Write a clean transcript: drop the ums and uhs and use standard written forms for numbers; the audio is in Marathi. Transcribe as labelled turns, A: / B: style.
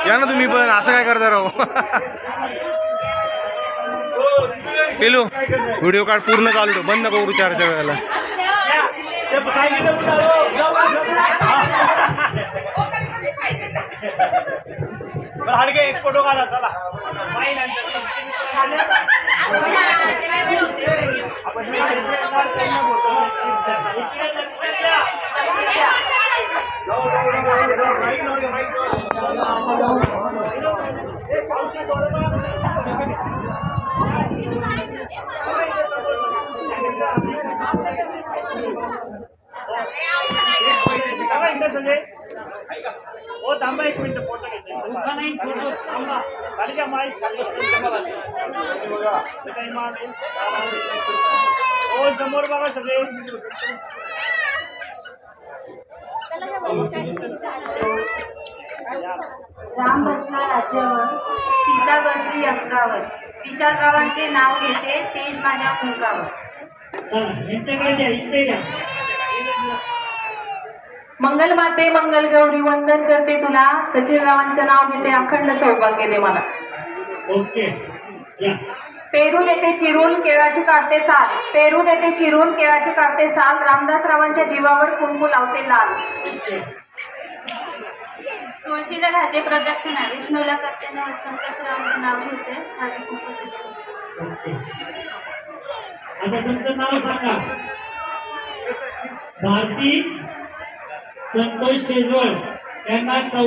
A: या ना तुम्ही पण, असं काय करता राव? पेलू व्हिडिओ कार्ड पूर्ण चालू ठेव, बंद नको करू 4 वेळेला.
B: एक फोटो काढा चला. ओ थांबा 1 मिनिट, फोटो घेते. नाही फोटो थांबा, खाली घ्या माईक खाली. ओ समोर बघा सगळे.
C: राम बसला राज्यावर, सीता बसली अंकावर, विशालरावांचे नाव घेते तेज माझ्या मुखावर. मंगल माते मंगल गौरी वंदन करते तुला, सचिनरावांचं नाव घेते अखंड सौभाग्य दे मला.
B: ओके.
C: पेरू देते चिरून केळाची काढते साल, पेरू देते चिरून केळाची काढते साल, रामदासरावांच्या जीवावर कुंकू लावते लाल. तुळशीला घालते प्रदक्षिणा, विष्णूला करते नमस्कार, संतोषरावांचं नाव घेते.
B: आता तुमचं नाव सांगा. भारती संतोष शेजवळ यांना 4थ्या